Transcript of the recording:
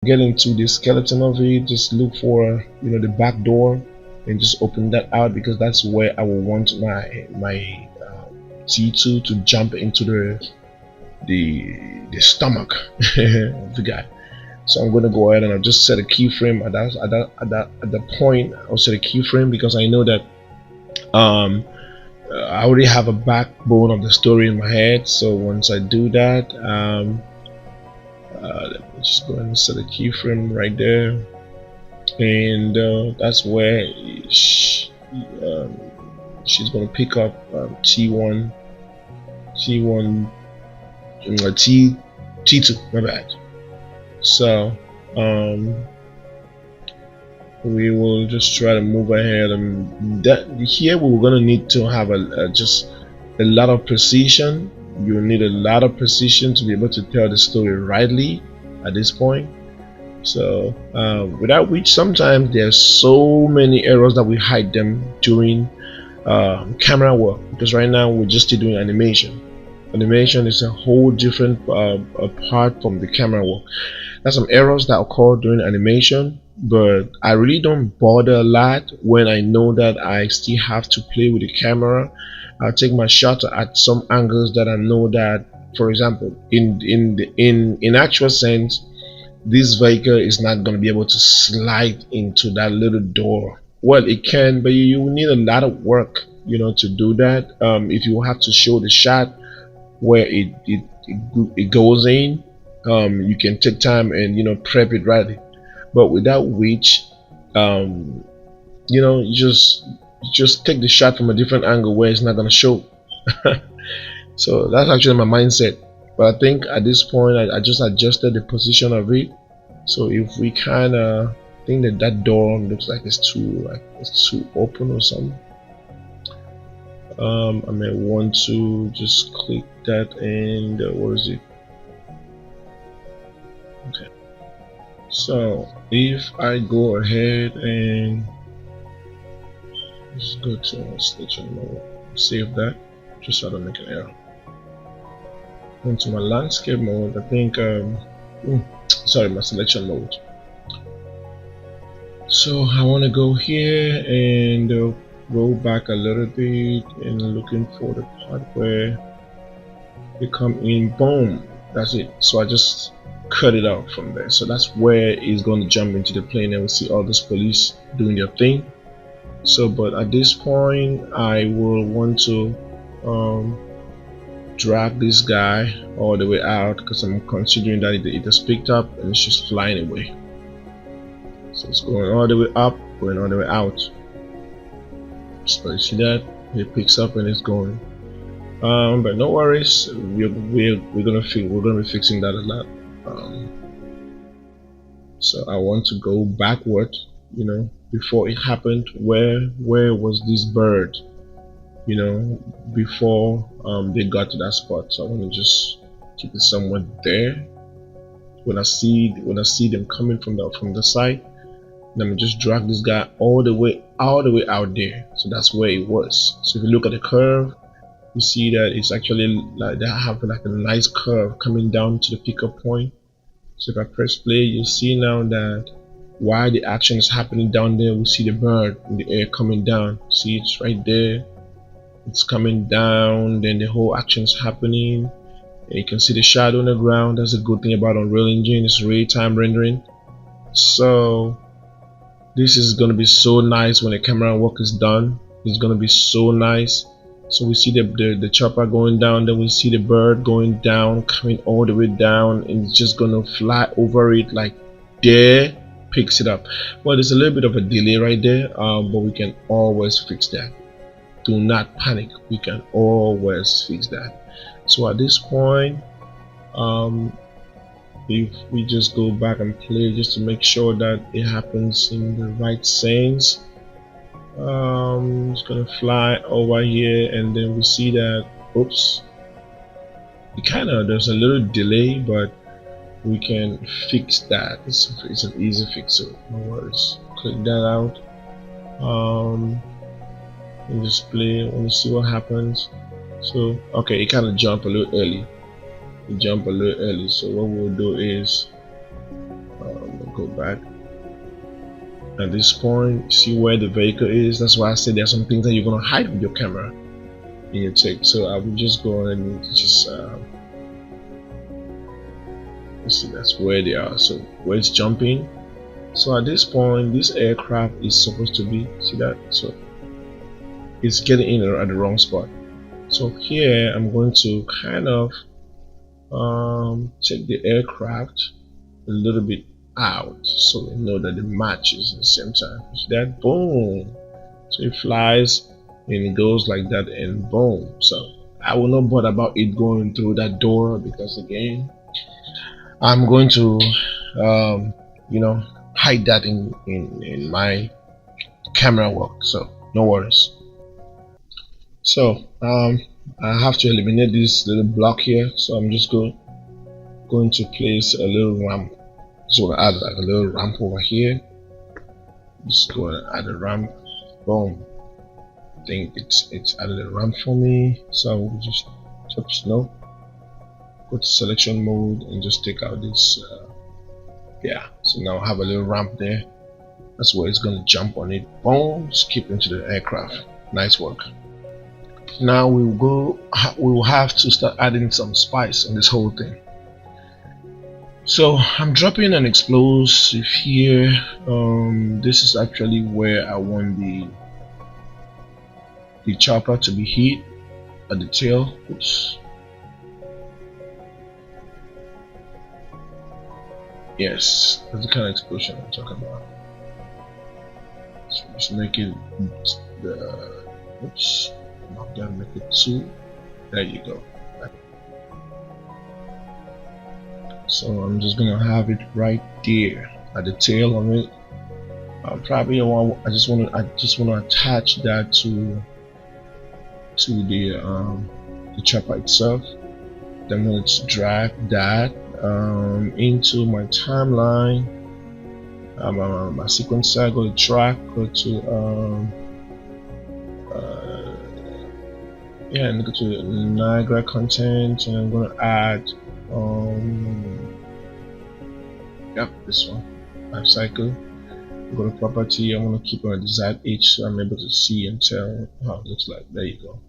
get into the skeleton of it, just look for the back door and just open that out, because that's where I will want my T2 to jump into the stomach of the guy. So I'm going to go ahead and I'll just set a keyframe at that point. I'll set a keyframe because I know that I already have a backbone of the story in my head. So once I do that, let me just go ahead and set a keyframe right there, and that's where um, she's going to pick up T1, T1, T2. My bad. So we will just try to move ahead, and that here we're going to need to have just a lot of precision. You need a lot of precision to be able to tell the story rightly at this point. So without which sometimes there's so many errors that we hide them during camera work, because right now we're just still doing animation. Animation is a whole different apart from the camera work. There's some errors that occur during animation, but I really don't bother a lot when I know that I still have to play with the camera. I'll take my shot at some angles that I know that, for example, in actual sense, this vehicle is not going to be able to slide into that little door. Well, it can, but you will need a lot of work, to do that. If you have to show the shot where it goes in, you can take time and prep it right. But without which, um, you just take the shot from a different angle where it's not going to show. So that's actually my mindset. But I think at this point, I just adjusted the position of it. So if we kind of think that that door looks like it's too open or something, I may want to just click that, and what is it? Okay. So if I go ahead and just go to selection mode, save that, just so I don't make an error. Into my landscape mode, I think sorry, my selection mode. So I want to go here and roll back a little bit and looking for the part where they come in. Boom, that's it. So I just cut it out from there. So that's where it's going to jump into the plane, and we see all those police doing their thing. So but at this point I will want to drag this guy all the way out, because I'm considering that it has picked up and it's just flying away. So it's going all the way up, going all the way out. So you see that it picks up and it's going. But no worries, we're gonna be fixing that a lot. So I want to go backward, before it happened. Where was this bird? Before they got to that spot. So I want to just keep it somewhere there. When I see them coming from the side, let me just drag this guy all the way out there. So that's where it was. So if you look at the curve, you see that it's actually like they have like a nice curve coming down to the pickup point. So if I press play, you see now that while the action is happening down there, we see the bird in the air coming down. See, it's right there. It's coming down, then the whole action is happening. And you can see the shadow on the ground. That's a good thing about Unreal Engine, it's real-time rendering. So this is going to be so nice when the camera work is done. It's going to be so nice. So we see the chopper going down, then we see the bird going down, coming all the way down, and it's just going to fly over it like there, picks it up. Well, there's a little bit of a delay right there, but we can always fix that. Do not panic, we can always fix that. So at this point, if we just go back and play just to make sure that it happens in the right sense, it's gonna fly over here, and then we see that, oops, there's a little delay, but we can fix that. It's an easy fix, so no worries. Click that out, and just play. I want to see what happens. So okay, it kind of jumped a little early. So what we'll do is go back. At this point, see where the vehicle is. That's why I said there's some things that you're gonna hide with your camera in your take. So I will just go and just let's see, that's where they are. So where it's jumping. So at this point, this aircraft is supposed to be, see that? So it's getting in at the wrong spot. So here I'm going to kind of take the aircraft a little bit out so we know that it matches at the same time. See that? Boom. So it flies and it goes like that and boom. So I will not bother about it going through that door because again I'm going to you know, hide that in my camera work, so no worries. So I have to eliminate this little block here, so I'm just going to place a little ramp. So I add like a little ramp over here. Just go and add a ramp. Boom. I think it's added a ramp for me, so I will just tap snow, go to selection mode and just take out this yeah, so now I have a little ramp there. That's where it's gonna jump on it. Boom, skip into the aircraft. Nice work. Now we will have to start adding some spice on this whole thing. So I'm dropping an explosive here. This is actually where I want the chopper to be hit at the tail. Oops. Yes, that's the kind of explosion I'm talking about. So just make it the oops, knock down, make it 2. There you go. So I'm just gonna have it right there at the tail of it. Probably I just want to attach that to the chopper itself. Then I'm going to drag that into my timeline. My sequencer, go to track, go to yeah, and go to Niagara content, and I'm going to add yep, this one, life cycle. Go to property. I'm going to keep on a desired H so I'm able to see and tell how it looks like. There you go.